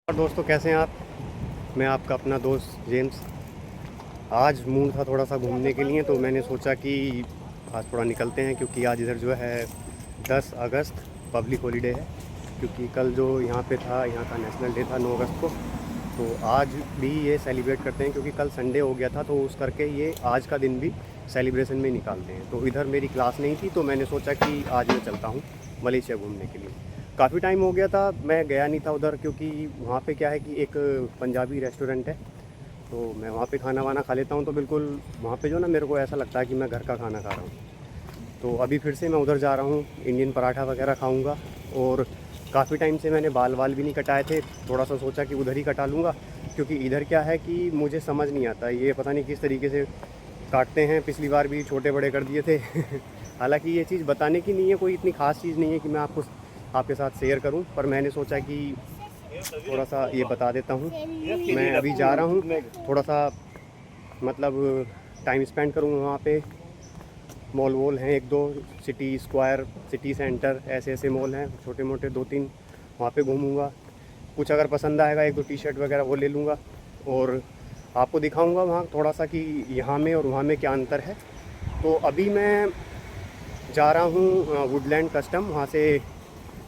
और दोस्तों कैसे हैं आप। मैं आपका अपना दोस्त जेम्स। आज मूड था थोड़ा सा घूमने के लिए, तो मैंने सोचा कि आज थोड़ा निकलते हैं, क्योंकि आज इधर जो है 10 अगस्त पब्लिक हॉलीडे है। क्योंकि कल जो यहाँ पे था, यहाँ का नेशनल डे था 9 अगस्त को, तो आज भी ये सेलिब्रेट करते हैं। क्योंकि कल संडे हो गया था, तो उस करके ये आज का दिन भी सेलिब्रेशन में निकालते हैं। तो इधर मेरी क्लास नहीं थी, तो मैंने सोचा कि आज मैं चलता हूँ मलेशिया घूमने के लिए। काफ़ी टाइम हो गया था मैं गया नहीं था उधर, क्योंकि वहाँ पे क्या है कि एक पंजाबी रेस्टोरेंट है, तो मैं वहाँ पे खाना वाना खा लेता हूँ। तो बिल्कुल वहाँ पे जो ना, मेरे को ऐसा लगता है कि मैं घर का खाना खा रहा हूँ। तो अभी फिर से मैं उधर जा रहा हूँ, इंडियन पराठा वगैरह खाऊँगा। और काफ़ी टाइम से मैंने बाल वाल भी नहीं कटाए थे, थोड़ा सा सोचा कि उधर ही कटा लूँगा। क्योंकि इधर क्या है कि मुझे समझ नहीं आता, ये पता नहीं किस तरीके से काटते हैं। पिछली बार भी छोटे बड़े कर दिए थे हालांकि ये चीज़ बताने की नहीं है, कोई इतनी ख़ास चीज़ नहीं है कि मैं आपके साथ शेयर करूं, पर मैंने सोचा कि थोड़ा सा ये बता देता हूं। मैं अभी जा रहा हूं, थोड़ा सा मतलब टाइम स्पेंड करूंगा वहाँ पे। मॉल वॉल हैं एक दो, सिटी स्क्वायर, सिटी सेंटर, ऐसे ऐसे मॉल हैं छोटे मोटे 2-3, वहाँ पे घूमूंगा। कुछ अगर पसंद आएगा, एक दो टी शर्ट वगैरह वो ले लूँगा, और आपको दिखाऊंगा वहाँ थोड़ा सा कि यहाँ में और वहाँ में क्या अंतर है। तो अभी मैं जा रहा हूँ वुडलैंड कस्टम, वहाँ से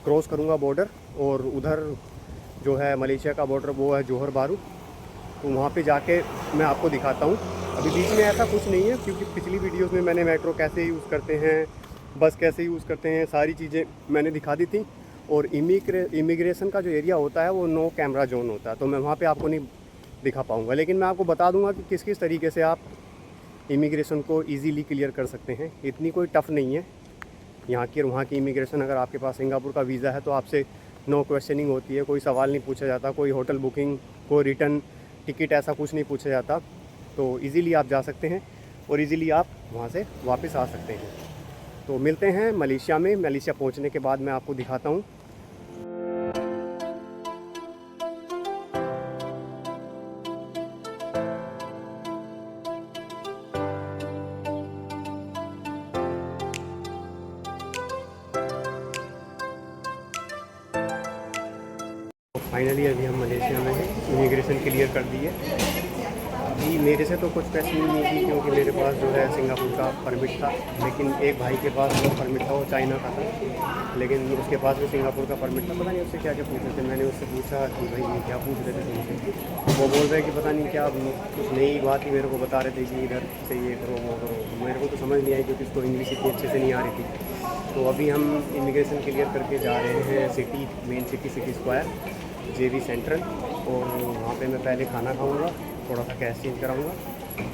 क्रॉस करूँगा बॉर्डर, और उधर जो है मलेशिया का बॉर्डर वो है जोहर बारू। तो वहाँ पे जाके मैं आपको दिखाता हूँ। अभी बीच में ऐसा कुछ नहीं है, क्योंकि पिछली वीडियोस में मैंने मेट्रो कैसे यूज़ करते हैं, बस कैसे यूज़ करते हैं, सारी चीज़ें मैंने दिखा दी थी। और इमिग्रेशन का जो एरिया होता है वो नो कैमरा जोन होता है, तो मैं वहाँ पर आपको नहीं दिखा पाऊँगा। लेकिन मैं आपको बता दूँगा कि किस किस तरीके से आप इमिग्रेशन को ईज़िली क्लियर कर सकते हैं। इतनी कोई टफ़ नहीं है यहाँ की और वहाँ की इमिग्रेशन। अगर आपके पास सिंगापुर का वीज़ा है तो आपसे नो क्वेश्चनिंग होती है, कोई सवाल नहीं पूछा जाता, कोई होटल बुकिंग, कोई रिटर्न टिकट, ऐसा कुछ नहीं पूछा जाता। तो इजीली आप जा सकते हैं और इजीली आप वहाँ से वापस आ सकते हैं। तो मिलते हैं मलेशिया में। मलेशिया पहुँचने के बाद मैं आपको दिखाता हूँ। फाइनली अभी हम मलेशिया में हैं, इमिग्रेशन क्लियर कर दी है। अभी मेरे से तो कुछ पैसे नहीं थी, क्योंकि मेरे पास जो है सिंगापुर का परमिट था। लेकिन एक भाई के पास जो परमिट था वो चाइना का था, लेकिन उसके पास भी सिंगापुर का परमिट था। पता नहीं उससे क्या क्या पूछ रहे थे। मैंने उससे पूछा कि भाई ये क्या पूछ रहे थे तुमसे। वो बोल रहे कि पता नहीं क्या कुछ नई बात ही मेरे को बता रहे थे कि इधर से ये करो वो करो। मेरे को तो समझ नहीं आई, क्योंकि उसको इंग्लिश इतनी अच्छे से नहीं आ रही थी। तो अभी हम इमिग्रेशन क्लियर करके जा रहे हैं city, main city, city square, JB central. और वहाँ पे मैं पहले खाना खाऊंगा, थोड़ा सा कैश चेंज कराऊंगा।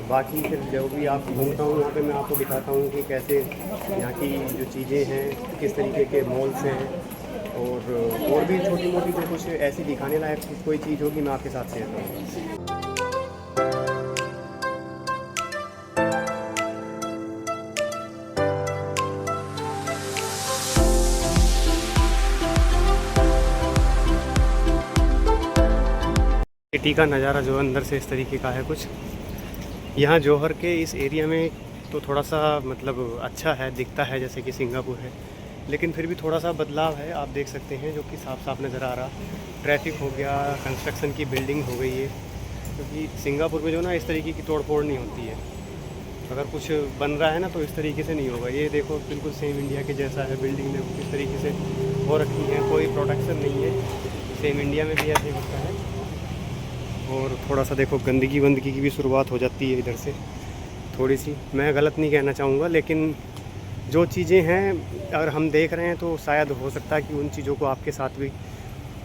बाकी फिर जो भी आप घूमता हूँ वहाँ पे मैं आपको दिखाता हूँ कि कैसे यहाँ की जो चीज़ें हैं, किस तरीके के मॉल्स हैं, और भी छोटी मोटी जो कुछ ऐसी दिखाने लायक कोई चीज़ होगी मैं आपके साथ शेयर करूँगा। सिटी का नज़ारा जो अंदर से इस तरीके का है कुछ। यहाँ जौहर के इस एरिया में तो थोड़ा सा मतलब अच्छा है, दिखता है जैसे कि सिंगापुर है, लेकिन फिर भी थोड़ा सा बदलाव है। आप देख सकते हैं, जो कि साफ साफ नज़र आ रहा। ट्रैफिक हो गया, कंस्ट्रक्शन की बिल्डिंग हो गई है। क्योंकि सिंगापुर में जो ना इस तरीके की तोड़ फोड़ नहीं होती है। अगर कुछ बन रहा है ना तो इस तरीके से नहीं होगा। ये देखो बिल्कुल सेम इंडिया के जैसा है, बिल्डिंग देखो किस तरीके से हो रखी है, कोई प्रोटेक्शन नहीं है। सेम इंडिया में भी ऐसे होता है। और थोड़ा सा देखो गंदगी वंदगी की भी शुरुआत हो जाती है इधर से थोड़ी सी। मैं गलत नहीं कहना चाहूँगा, लेकिन जो चीज़ें हैं अगर हम देख रहे हैं तो शायद हो सकता है कि उन चीज़ों को आपके साथ भी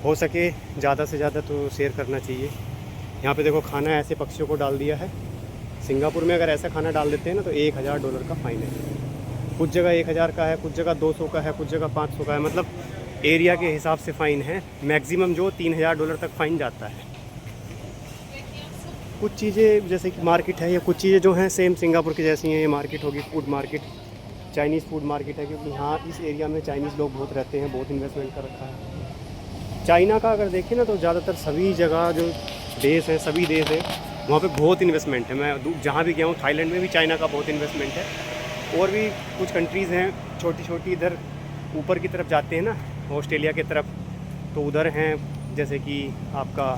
हो सके। ज़्यादा से ज़्यादा तो शेयर करना चाहिए। यहाँ पे देखो खाना ऐसे पक्षियों को डाल दिया है। सिंगापुर में अगर ऐसा खाना डाल देते हैं ना तो $1000 का फ़ाइन है। कुछ जगह 1000 का है, कुछ जगह 200 का है, कुछ जगह 500 का है। मतलब एरिया के हिसाब से फ़ाइन है। मैक्सिमम जो $3000 तक फ़ाइन जाता है। कुछ चीज़ें जैसे कि मार्केट है, या कुछ चीज़ें जो हैं सेम सिंगापुर की जैसी हैं। ये मार्केट होगी food market, Chinese food market है, क्योंकि यहाँ इस एरिया में चाइनीज़ लोग बहुत रहते हैं, बहुत इन्वेस्टमेंट कर रखा है। चाइना का अगर देखें ना तो ज़्यादातर सभी जगह जो देश हैं, सभी देश हैं, वहाँ पे बहुत इन्वेस्टमेंट है। मैं जहाँ भी गया हूँ, थाईलैंड में भी चाइना का बहुत इन्वेस्टमेंट है। और भी कुछ कंट्रीज़ हैं छोटी छोटी, इधर ऊपर की तरफ जाते हैं ना, ऑस्ट्रेलिया की तरफ, तो उधर हैं जैसे कि आपका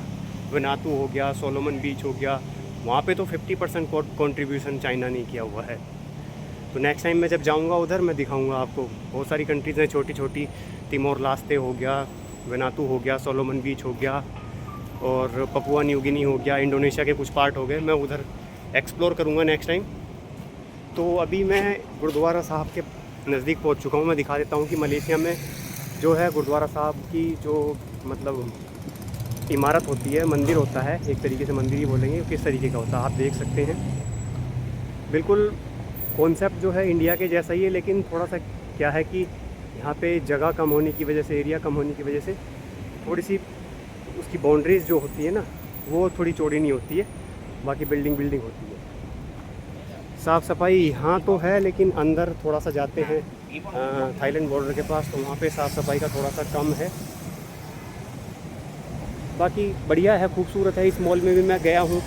वनातू हो गया, सोलोमन बीच हो गया, वहाँ पे तो 50% कंट्रीब्यूशन चाइना ने किया हुआ है। तो नेक्स्ट टाइम मैं जब जाऊँगा उधर मैं दिखाऊँगा आपको। बहुत सारी कंट्रीज़ हैं छोटी छोटी, तिमोर लास्ते हो गया, वनातू हो गया, सोलोमन बीच हो गया, और पपुआ न्यू गिनी हो गया, इंडोनेशिया के कुछ पार्ट हो गए। मैं उधर एक्सप्लोर करूँगा नेक्स्ट टाइम। तो अभी मैं गुरुद्वारा साहब के नज़दीक पहुँच चुका हूँ। मैं दिखा देता हूँ कि मलेशिया में जो है गुरुद्वारा साहब की जो मतलब इमारत होती है, मंदिर होता है, एक तरीके से मंदिर ही बोलेंगे, किस तरीके का होता है आप देख सकते हैं। बिल्कुल कॉन्सेप्ट जो है इंडिया के जैसा ही है, लेकिन थोड़ा सा क्या है कि यहाँ पे जगह कम होने की वजह से, एरिया कम होने की वजह से थोड़ी सी उसकी बाउंड्रीज़ जो होती है ना, वो थोड़ी चौड़ी नहीं होती है। बाकी बिल्डिंग होती है। साफ़ सफाई यहाँ तो है, लेकिन अंदर थोड़ा सा जाते हैं थाईलैंड बॉर्डर के पास, तो वहाँ पे साफ़ सफाई का थोड़ा सा कम है। बाकी बढ़िया है, खूबसूरत है। इस मॉल में भी मैं गया हूँ।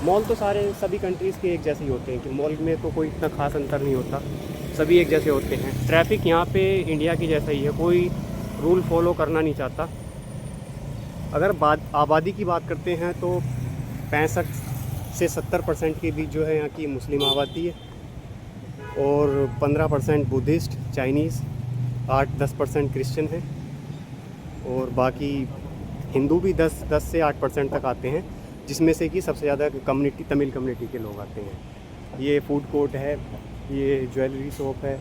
मॉल तो सारे सभी कंट्रीज़ के एक जैसे ही होते हैं कि मॉल में तो कोई इतना खास अंतर नहीं होता, सभी एक जैसे होते हैं। ट्रैफिक यहाँ पे इंडिया की जैसा ही है, कोई रूल फॉलो करना नहीं चाहता। अगर आबादी की बात करते हैं तो 65 से 70% के बीच जो है यहाँ की मुस्लिम आबादी है, और 15% बुद्धिस्ट, चाइनीज़, 8-10% क्रिश्चियन है, और बाकी हिंदू भी 10 से 8% तक आते हैं, जिसमें से कि सबसे ज़्यादा कम्युनिटी तमिल कम्युनिटी के लोग आते हैं। ये फूड कोर्ट है, ये ज्वेलरी शॉप है,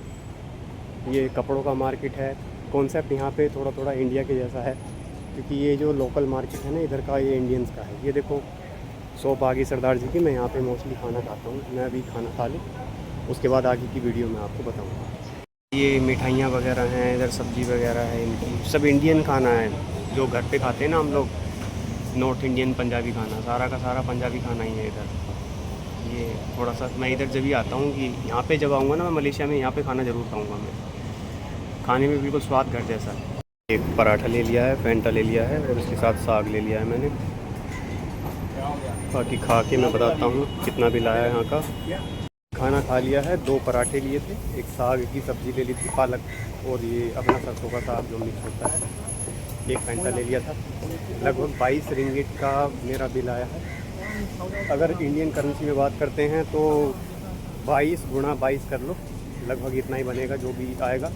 ये कपड़ों का मार्केट है। कॉन्सेप्ट यहाँ पे थोड़ा थोड़ा इंडिया के जैसा है, क्योंकि ये जो लोकल मार्केट है ना इधर का, ये इंडियंस का है। ये देखो शॉप आ गई सरदार जी की। मैं यहाँ पे मोस्टली खाना खाता हूँ। मैं अभी खाना खा लूँ, उसके बाद आगे की वीडियो में आपको बताऊँगा। ये मिठाइयाँ वगैरह हैं, इधर सब्ज़ी वगैरह है, इनकी सब इंडियन खाना है जो घर पे खाते हैं ना हम लोग, नॉर्थ इंडियन पंजाबी खाना, सारा का सारा पंजाबी खाना ही है इधर। ये थोड़ा सा मैं इधर जब भी आता हूँ कि यहाँ पे जब आऊँगा ना मैं मलेशिया में, यहाँ पे खाना ज़रूर खाऊँगा मैं। खाने में बिल्कुल स्वाद घर जैसा है। एक पराठा ले लिया है, फैंटा ले लिया है, और उसके साथ साग ले लिया है मैंने। बाकी खा के मैं बताता हूँ कितना बिल आया यहाँ का। खाना खा लिया है, 2 पराठे लिए थे, एक साग की सब्ज़ी ले ली थी, पालक, और ये अपना सरसों का साग जो मिक्स होता है, एक फैंटा ले लिया था। लगभग 22 रिंगिट का मेरा बिल आया है। अगर इंडियन करेंसी में बात करते हैं तो 22 गुणा 22 कर लो, लगभग इतना ही बनेगा जो भी आएगा।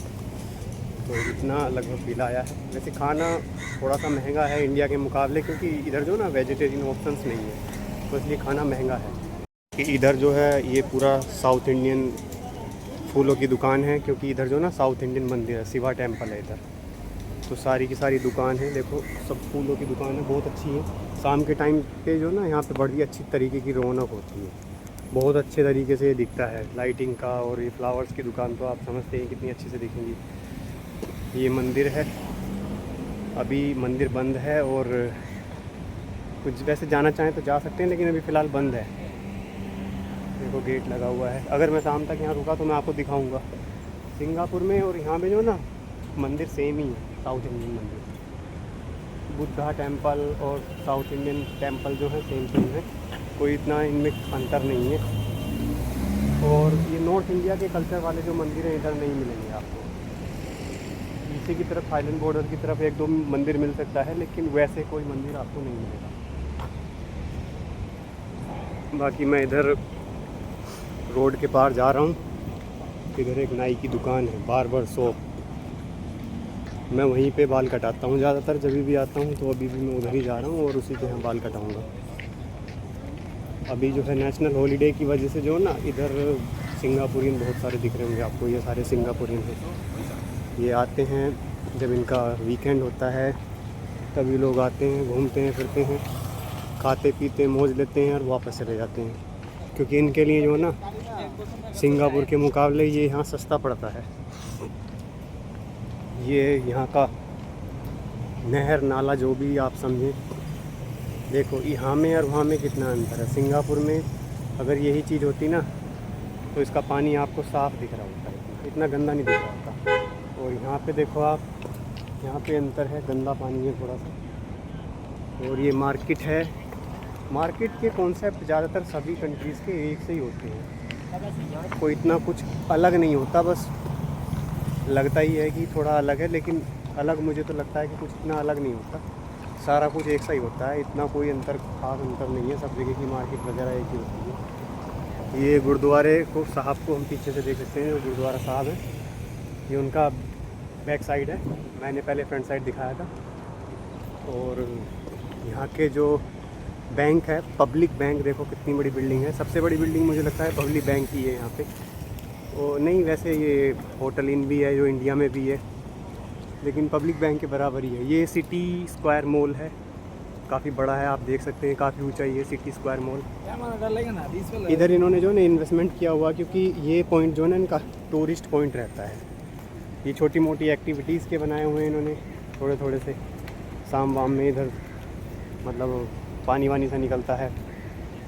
तो इतना लगभग बिल आया है। वैसे खाना थोड़ा सा महंगा है इंडिया के मुकाबले, क्योंकि इधर जो ना वेजिटेरियन ऑप्शंस नहीं है, तो इसलिए खाना महंगा है। कि इधर जो है ये पूरा साउथ इंडियन फूलों की दुकान है, क्योंकि इधर जो ना साउथ इंडियन मंदिर है, शिवा टेम्पल है इधर। तो सारी की सारी दुकान है, देखो सब फूलों की दुकान है, बहुत अच्छी है। शाम के टाइम पे जो ना यहाँ पे बड़ी अच्छी तरीके की रौनक होती है, बहुत अच्छे तरीके से दिखता है लाइटिंग का। और ये फ्लावर्स की दुकान तो आप समझते हैं कितनी अच्छे से दिखेंगी। ये मंदिर है, अभी मंदिर बंद है, और कुछ वैसे जाना चाहें तो जा सकते हैं, लेकिन अभी फ़िलहाल बंद है। देखो गेट लगा हुआ है। अगर मैं शाम तक यहाँ रुका तो मैं आपको दिखाऊंगा। सिंगापुर में और यहाँ पे जो ना मंदिर सेम ही है, साउथ इंडियन मंदिर, बुद्धा टेम्पल और साउथ इंडियन टेम्पल जो है सेम है, कोई इतना इनमें अंतर नहीं है। और ये नॉर्थ इंडिया के कल्चर वाले जो मंदिर हैं इधर नहीं मिलेंगे आपको। पीछे की तरफ थाईलैंड बॉर्डर की तरफ 1-2 मंदिर मिल सकता है, लेकिन वैसे कोई मंदिर आपको नहीं मिलेगा। बाकी मैं इधर रोड के पार जा रहा हूँ, इधर एक नाई की दुकान है, बार्बर शॉप। मैं वहीं पे बाल कटाता हूँ ज़्यादातर, जब भी आता हूँ। तो अभी भी मैं उधर ही जा रहा हूँ और उसी के यहाँ बाल कटाऊँगा। अभी जो है नेशनल हॉलीडे की वजह से जो ना इधर सिंगापुरियन बहुत सारे दिख रहे होंगे आपको। ये सारे सिंगापुरियन हैं, ये आते हैं जब इनका वीकेंड होता है, तभी लोग आते हैं, घूमते हैं, फिरते हैं, खाते पीते मौज लेते हैं और वापस चले जाते हैं। क्योंकि इनके लिए जो है ना सिंगापुर के मुकाबले ये यहाँ सस्ता पड़ता है। ये यहाँ का नहर नाला जो भी आप समझें, देखो यहाँ में और वहाँ में कितना अंतर है। सिंगापुर में अगर यही चीज़ होती ना तो इसका पानी आपको साफ़ दिख रहा होता है, इतना गंदा नहीं दिख रहा होता। और यहाँ पे देखो आप, यहाँ पे अंतर है, गंदा पानी है थोड़ा सा। और ये मार्केट है, मार्केट के कॉन्सेप्ट ज़्यादातर सभी कंट्रीज़ के एक से ही होते हैं, कोई इतना कुछ अलग नहीं होता। बस लगता ही है कि थोड़ा अलग है, लेकिन अलग मुझे तो लगता है कि कुछ इतना अलग नहीं होता। सारा कुछ एक सा ही होता है, इतना कोई खास अंतर नहीं है, सब जगह की मार्केट वगैरह एक ही होती है। ये गुरुद्वारे को साहब को हम पीछे से देख सकते हैं, जो गुरुद्वारा साहब है ये उनका बैक साइड है, मैंने पहले फ्रंट साइड दिखाया था। और यहाँ के जो बैंक है, पब्लिक बैंक, देखो कितनी बड़ी बिल्डिंग है, सबसे बड़ी बिल्डिंग मुझे लगता है पब्लिक बैंक की है यहाँ पे। और नहीं, वैसे ये होटल इन भी है जो इंडिया में भी है, लेकिन पब्लिक बैंक के बराबर ही है। ये सिटी स्क्वायर मॉल है, काफ़ी बड़ा है, आप देख सकते हैं, काफ़ी ऊंचा ये सिटी स्क्वायर मॉल। इधर इन्होंने जो है इन्वेस्टमेंट किया हुआ, क्योंकि ये पॉइंट जो है ना इनका टूरिस्ट पॉइंट रहता है। ये छोटी मोटी एक्टिविटीज़ के बनाए हुए हैं इन्होंने, थोड़े थोड़े से शाम वाम में इधर मतलब पानी वानी सा निकलता है,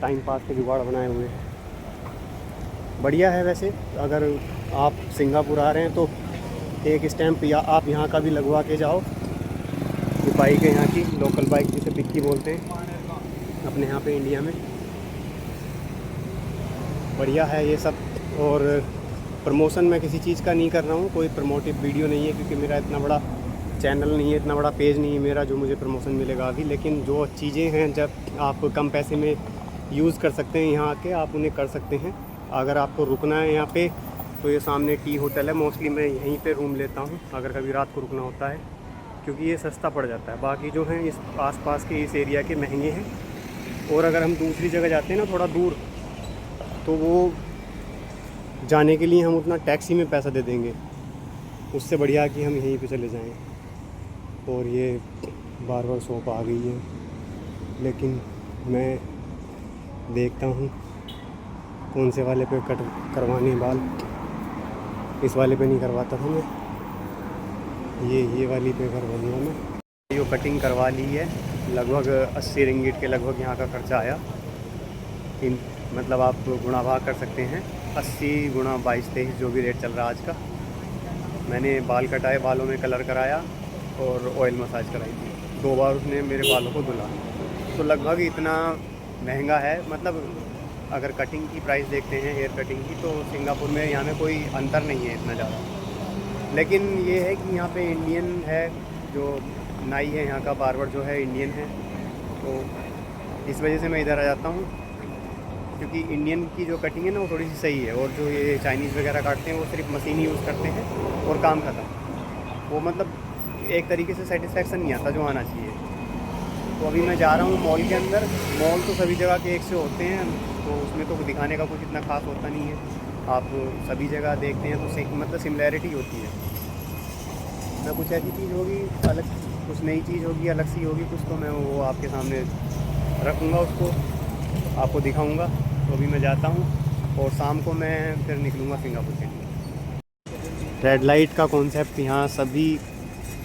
टाइम पास के जुगाड़ बनाए हुए हैं, बढ़िया है। वैसे अगर आप सिंगापुर आ रहे हैं तो एक स्टैम्प या आप यहाँ का भी लगवा के जाओ। ये बाइक है यहाँ की, लोकल बाइक जिसे पिक्की बोलते हैं अपने यहाँ पे इंडिया में, बढ़िया है ये सब। और प्रमोशन मैं किसी चीज़ का नहीं कर रहा हूँ, कोई प्रमोटिव वीडियो नहीं है, क्योंकि मेरा इतना बड़ा चैनल नहीं है, इतना बड़ा पेज नहीं है मेरा जो मुझे प्रमोशन मिलेगा अभी। लेकिन जो चीज़ें हैं जब आप कम पैसे में यूज़ कर सकते हैं यहाँ के, आप उन्हें कर सकते हैं। अगर आपको रुकना है यहाँ पे तो ये सामने टी होटल है, मोस्टली मैं यहीं पे रूम लेता हूँ अगर कभी रात को रुकना होता है, क्योंकि ये सस्ता पड़ जाता है। बाकी जो हैं इस आसपास के इस एरिया के महंगे हैं। और अगर हम दूसरी जगह जाते हैं ना थोड़ा दूर, तो वो जाने के लिए हम उतना टैक्सी में पैसा दे देंगे, उससे बढ़िया कि हम यहीं पे चले जाएं। और ये बार्बर शॉप आ गई है, लेकिन मैं देखता हूँ कौन से वाले पे कट करवाने बाल। इस वाले पे नहीं करवाता था मैं, ये वाली पे करवाऊंगा मैं। ये कटिंग करवा ली है, लगभग 80 रिंगिट के लगभग यहाँ का खर्चा आया। मतलब आप गुणा भाग कर सकते हैं, 80 गुणा 22-23 जो भी रेट चल रहा है आज का। मैंने बाल कटाए, बालों में कलर कराया और ऑयल मसाज कराई थी, 2 बार उसने मेरे बालों को धुला, तो लगभग इतना महंगा है। मतलब अगर कटिंग की प्राइस देखते हैं, हेयर कटिंग की, तो सिंगापुर में यहाँ में कोई अंतर नहीं है इतना ज़्यादा। लेकिन ये है कि यहाँ पे इंडियन है, जो नाई है यहाँ का, बार्बर जो है इंडियन है, तो इस वजह से मैं इधर आ जाता हूँ, क्योंकि इंडियन की जो कटिंग है ना वो थोड़ी सी सही है। और जो ये चाइनीज़ वगैरह काटते हैं वो सिर्फ मशीन ही यूज़ करते हैं और काम ख़त्म। वो मतलब एक तरीके से सेटिस्फेक्शन नहीं आता जो आना चाहिए। तो अभी मैं जा रहा हूँ मॉल के अंदर। मॉल तो सभी जगह के एक से होते हैं, तो उसमें तो दिखाने का कुछ इतना खास होता नहीं है। आप सभी जगह देखते हैं तो मतलब सिमिलैरिटी होती है ना, कुछ ऐसी चीज़ होगी अलग, कुछ नई चीज़ होगी अलग सी होगी कुछ, तो मैं वो आपके सामने रखूँगा, उसको आपको दिखाऊँगा। तो अभी मैं जाता हूँ और शाम को मैं फिर निकलूँगा सिंगापुर के लिए। रेड लाइट का कॉन्सेप्ट यहाँ सभी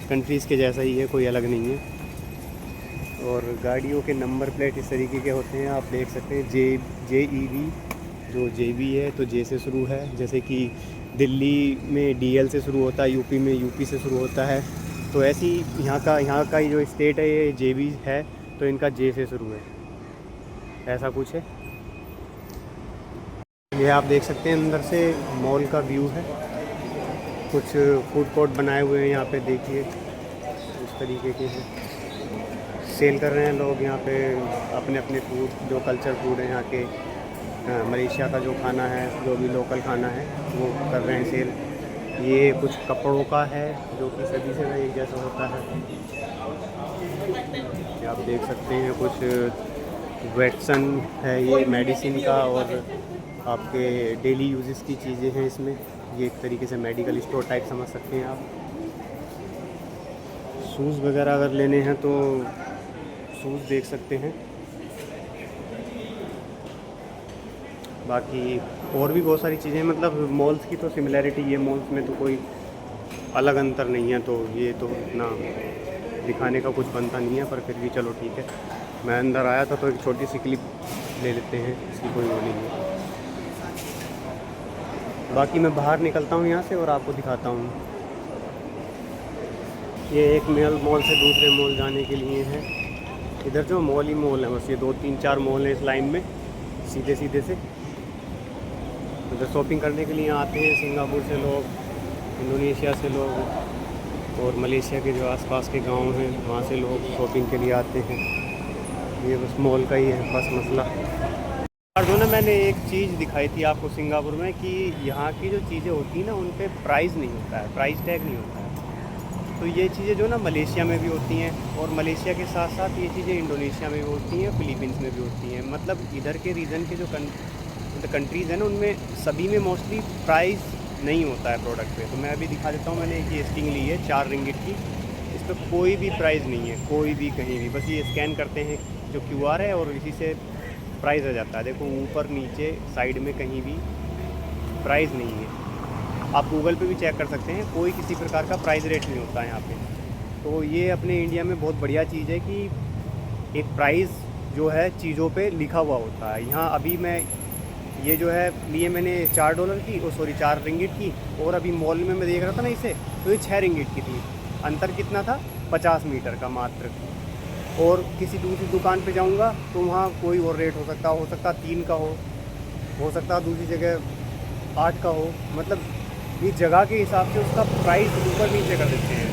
कंट्रीज़ के जैसा ही है, कोई अलग नहीं है। और गाड़ियों के नंबर प्लेट इस तरीके के होते हैं, आप देख सकते हैं JEB, जो JB है तो J से शुरू है, जैसे कि दिल्ली में DL से शुरू होता है, यूपी में UP से शुरू होता है, तो ऐसी यहाँ का जो स्टेट है ये JB है, तो इनका J से शुरू है, ऐसा कुछ है। ये आप देख सकते हैं अंदर से मॉल का व्यू है, कुछ फूड कोर्ट बनाए हुए हैं यहाँ पे, देखिए इस तरीके के हैं, सेल कर रहे हैं लोग यहाँ पे अपने अपने फूड, जो कल्चर फूड है यहाँ के, मलेशिया का जो खाना है, जो भी लोकल खाना है वो कर रहे हैं सेल। ये कुछ कपड़ों का है जो कि सभी से एक जैसा होता है, ये आप देख सकते हैं। कुछ वेटसन है, ये मेडिसिन का और आपके डेली यूजेस की चीज़ें हैं इसमें। ये एक तरीके से मेडिकल स्टोर टाइप समझ सकते हैं आप। शूज़ वगैरह अगर लेने हैं तो शूज़ देख सकते हैं। बाकी और भी बहुत सारी चीज़ें, मतलब मॉल्स की तो सिमिलैरिटी है, मॉल्स में तो कोई अलग अंतर नहीं है, तो ये तो इतना दिखाने का कुछ बनता नहीं है, पर फिर भी चलो ठीक है। मैं अंदर आया था तो एक छोटी सी क्लिप ले लेते हैं, इसकी कोई वो नहीं है। बाकी मैं बाहर निकलता हूँ यहाँ से और आपको दिखाता हूँ। ये एक मॉल से दूसरे मॉल जाने के लिए है। इधर जो मॉल ही मॉल है, बस ये 2-3-4 मॉल हैं इस लाइन में, सीधे सीधे से। इधर शॉपिंग करने के लिए आते हैं सिंगापुर से लोग, इंडोनेशिया से लोग, और मलेशिया के जो आसपास के गांव हैं वहाँ से लोग शॉपिंग के लिए आते हैं। ये बस मॉल का ही है बस मसला। और जो ना मैंने एक चीज़ दिखाई थी आपको सिंगापुर में कि यहाँ की जो चीज़ें होती हैं ना उन पे प्राइस नहीं होता है, प्राइस टैग नहीं होता है। तो ये चीज़ें जो ना मलेशिया में भी होती हैं और मलेशिया के साथ साथ ये चीज़ें इंडोनेशिया में भी होती हैं, फिलीपींस में भी होती हैं। मतलब इधर के रीजन के जो कंट्रीज़ हैं ना उनमें सभी में मोस्टली प्राइस नहीं होता है प्रोडक्ट पे। तो मैं अभी दिखा देता हूँ, मैंने एक ये स्टिंग ली है 4 रिंगिट की। इस पर कोई भी प्राइस नहीं है, कोई भी कहीं भी, बस ये स्कैन करते हैं जो QR है और इसी से प्राइस आ जाता है। देखो ऊपर नीचे साइड में कहीं भी प्राइस नहीं है। आप गूगल पे भी चेक कर सकते हैं, कोई किसी प्रकार का प्राइस रेट नहीं होता है यहाँ पे। तो ये अपने इंडिया में बहुत बढ़िया चीज़ है कि एक प्राइस जो है चीज़ों पे लिखा हुआ होता है। यहाँ अभी मैं ये जो है लिए मैंने $4 की, ओ सॉरी 4 रिंगिट की, और अभी मॉल में मैं देख रहा था ना इसे, तो ये 6 रिंगिट की थी। अंतर कितना था? 50 मीटर का मात्र। और किसी दूसरी दुकान पे जाऊंगा तो वहाँ कोई और रेट हो सकता 3 का हो सकता दूसरी जगह 8 का हो। मतलब ये जगह के हिसाब से उसका प्राइस ऊपर नीचे कर देते हैं।